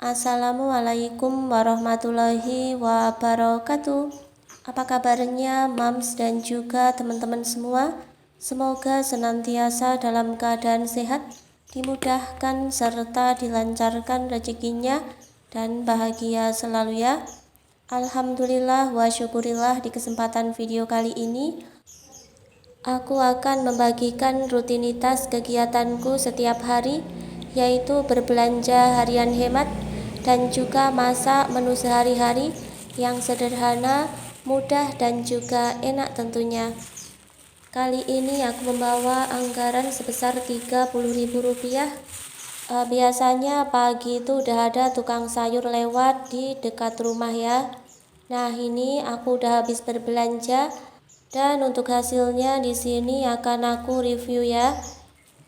Assalamualaikum warahmatullahi wabarakatuh. Apa kabarnya Mams dan juga teman-teman semua? Semoga senantiasa dalam keadaan sehat, dimudahkan serta dilancarkan rezekinya dan bahagia selalu ya. Alhamdulillah wa syukurillah, di kesempatan video kali ini aku akan membagikan rutinitas kegiatanku setiap hari, yaitu berbelanja harian hemat dan juga masak menu sehari-hari yang sederhana, mudah dan juga enak tentunya. Kali ini aku membawa anggaran sebesar Rp30.000. Biasanya pagi itu udah ada tukang sayur lewat di dekat rumah ya. Nah, ini aku udah habis berbelanja dan untuk hasilnya di sini akan aku review ya.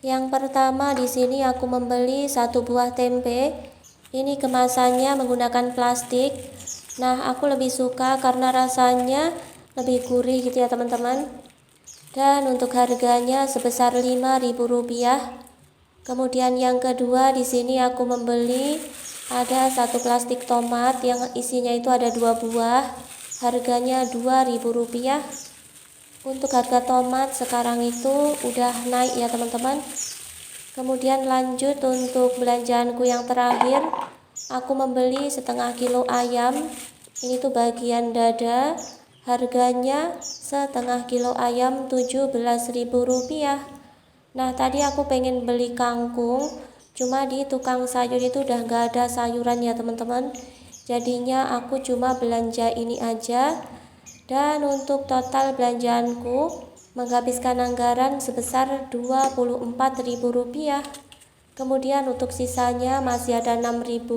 Yang pertama di sini aku membeli 1 buah tempe. Ini kemasannya menggunakan plastik. Nah, aku lebih suka karena rasanya lebih gurih gitu ya teman-teman. Dan untuk harganya sebesar Rp5.000. Kemudian yang kedua di sini aku membeli ada 1 plastik tomat yang isinya itu ada 2 buah. Harganya Rp2.000. Untuk harga tomat sekarang itu udah naik ya teman-teman. Kemudian lanjut untuk belanjaanku yang terakhir, aku membeli setengah kilo ayam. Ini tuh bagian dada, harganya setengah kilo ayam Rp17.000. Nah, tadi aku pengen beli kangkung, cuma di tukang sayur itu udah gak ada sayuran ya teman-teman. Jadinya aku cuma belanja ini aja. Dan untuk total belanjaanku menghabiskan anggaran sebesar Rp24.000. Kemudian untuk sisanya masih ada Rp6.000.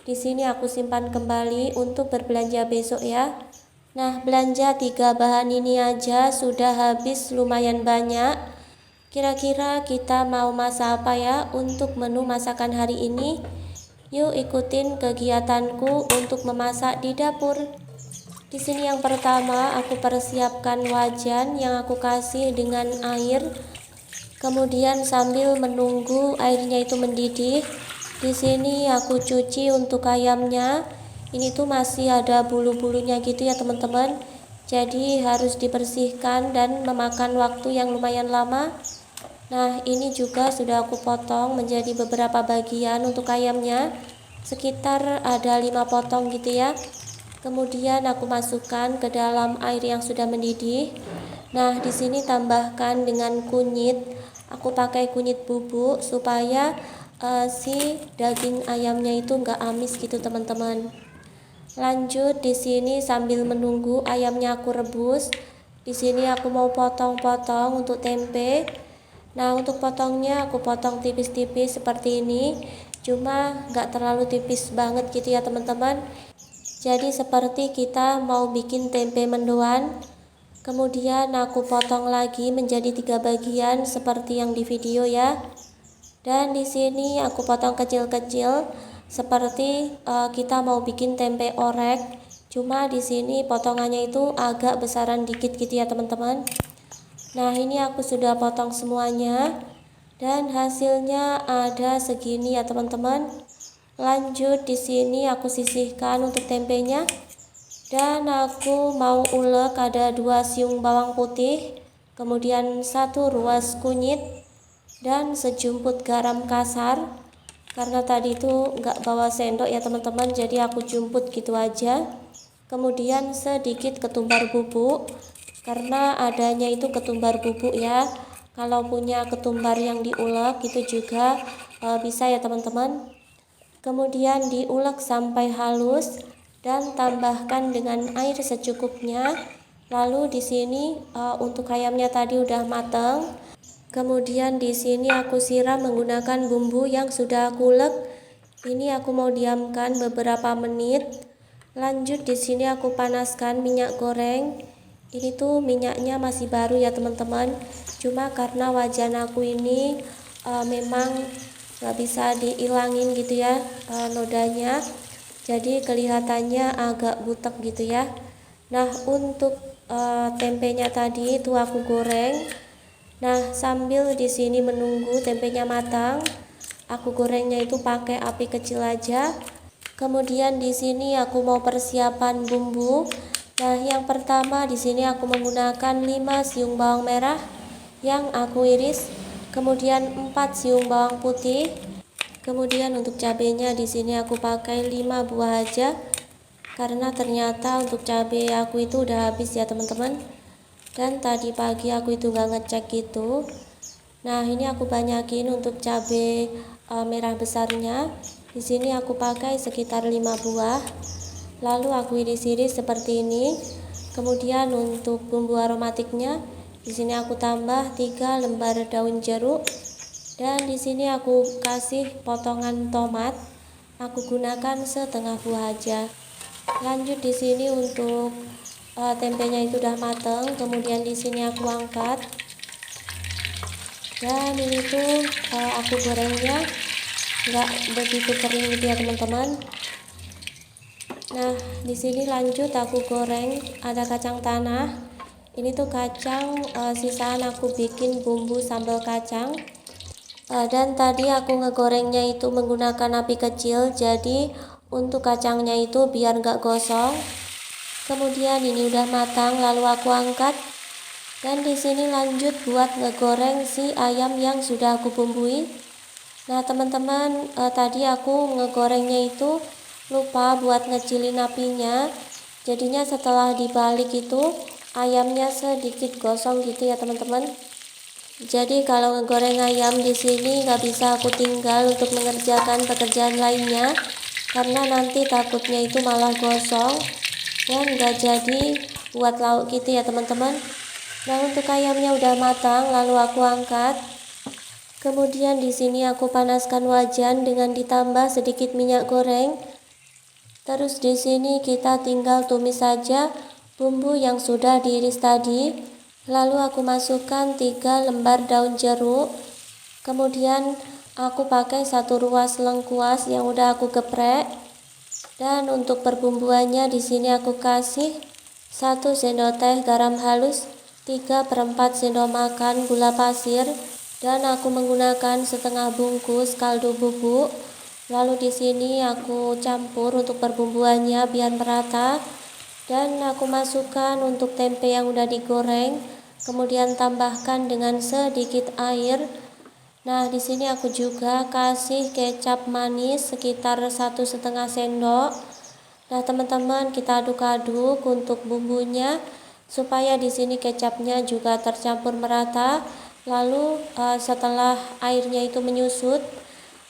Di sini aku simpan kembali untuk berbelanja besok ya. Nah, belanja 3 bahan ini aja sudah habis lumayan banyak. Kira-kira kita mau masak apa ya untuk menu masakan hari ini? Yuk ikutin kegiatanku untuk memasak di dapur. Di sini yang pertama aku persiapkan wajan yang aku kasih dengan air. Kemudian sambil menunggu airnya itu mendidih, di sini aku cuci untuk ayamnya. Ini tuh masih ada bulu-bulunya gitu ya teman-teman. Jadi harus dibersihkan dan memakan waktu yang lumayan lama. Nah, ini juga sudah aku potong menjadi beberapa bagian untuk ayamnya. Sekitar ada 5 potong gitu ya. Kemudian aku masukkan ke dalam air yang sudah mendidih. Nah, di sini tambahkan dengan kunyit. Aku pakai kunyit bubuk supaya si daging ayamnya itu enggak amis gitu teman-teman. Lanjut di sini sambil menunggu ayamnya aku rebus. Di sini aku mau potong-potong untuk tempe. Nah, untuk potongnya aku potong tipis-tipis seperti ini. Cuma enggak terlalu tipis banget gitu ya teman-teman. Jadi seperti kita mau bikin tempe mendoan. Kemudian aku potong lagi menjadi 3 bagian seperti yang di video ya. Dan di sini aku potong kecil-kecil seperti kita mau bikin tempe orek. Cuma di sini potongannya itu agak besaran dikit gitu ya teman-teman. Nah, ini aku sudah potong semuanya dan hasilnya ada segini ya teman-teman. Lanjut di sini aku sisihkan untuk tempenya. Dan aku mau ulek ada 2 siung bawang putih, kemudian 1 ruas kunyit dan sejumput garam kasar. Karena tadi itu nggak bawa sendok ya teman-teman, jadi aku jumput gitu aja. Kemudian sedikit ketumbar bubuk, karena adanya itu ketumbar bubuk ya. Kalau punya ketumbar yang diulek itu juga bisa ya teman-teman. Kemudian diulek sampai halus dan tambahkan dengan air secukupnya. Lalu di sini untuk ayamnya tadi udah matang. Kemudian di sini aku siram menggunakan bumbu yang sudah aku ulek. Ini aku mau diamkan beberapa menit. Lanjut di sini aku panaskan minyak goreng. Ini tuh minyaknya masih baru ya teman-teman. Cuma karena wajan aku ini memang nggak bisa dihilangin gitu ya nodanya, jadi kelihatannya agak butek gitu ya. Nah, untuk tempenya tadi itu aku goreng. Nah, sambil di sini menunggu tempenya matang, aku gorengnya itu pakai api kecil aja. Kemudian di sini aku mau persiapan bumbu. Nah, yang pertama di sini aku menggunakan 5 siung bawang merah yang aku iris, kemudian 4 siung bawang putih. Kemudian untuk cabenya di sini aku pakai 5 buah aja karena ternyata untuk cabai aku itu udah habis ya teman-teman. Dan tadi pagi aku itu nggak ngecek gitu. Nah, ini aku banyakin untuk cabai merah besarnya. Di sini aku pakai sekitar 5 buah. Lalu aku iris-iris seperti ini. Kemudian untuk bumbu aromatiknya, di sini aku tambah 3 lembar daun jeruk. Dan di sini aku kasih potongan tomat. Aku gunakan setengah buah aja. Lanjut di sini untuk tempenya itu udah mateng. Kemudian di sini aku angkat. Dan ini tuh aku gorengnya nggak begitu kering gitu ya teman-teman. Nah, di sini lanjut aku goreng ada kacang tanah. Ini tuh kacang sisaan aku bikin bumbu sambal kacang. Dan tadi aku ngegorengnya itu menggunakan api kecil, jadi untuk kacangnya itu biar nggak gosong. Kemudian ini udah matang, lalu aku angkat. Dan di sini lanjut buat ngegoreng si ayam yang sudah aku bumbui. Nah teman-teman, tadi aku ngegorengnya itu lupa buat ngecilin apinya. Jadinya setelah dibalik itu ayamnya sedikit gosong gitu ya teman-teman. Jadi kalau ngegoreng ayam di sini nggak bisa aku tinggal untuk mengerjakan pekerjaan lainnya, karena nanti takutnya itu malah gosong dan nggak jadi buat lauk gitu ya teman-teman. Nah, untuk ayamnya udah matang, lalu aku angkat. Kemudian di sini aku panaskan wajan dengan ditambah sedikit minyak goreng. Terus di sini kita tinggal tumis saja bumbu yang sudah diiris tadi. Lalu aku masukkan 3 lembar daun jeruk. Kemudian aku pakai 1 ruas lengkuas yang udah aku geprek. Dan untuk perbumbuannya di sini aku kasih 1 sendok teh garam halus, 3/4 sendok makan gula pasir, dan aku menggunakan setengah bungkus kaldu bubuk. Lalu di sini aku campur untuk perbumbuannya biar merata, dan aku masukkan untuk tempe yang udah digoreng, kemudian tambahkan dengan sedikit air. Nah, di sini aku juga kasih kecap manis sekitar 1,5 sendok. Nah, teman-teman, kita aduk-aduk untuk bumbunya supaya di sini kecapnya juga tercampur merata. Lalu setelah airnya itu menyusut,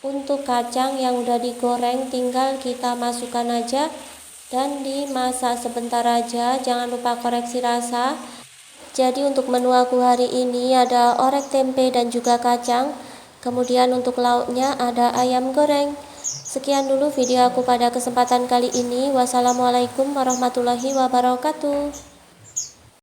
untuk kacang yang udah digoreng tinggal kita masukkan aja dan dimasak sebentar aja, jangan lupa koreksi rasa. Jadi untuk menu aku hari ini ada orek tempe dan juga kacang. Kemudian untuk lauknya ada ayam goreng. Sekian dulu video aku pada kesempatan kali ini. Wassalamualaikum warahmatullahi wabarakatuh.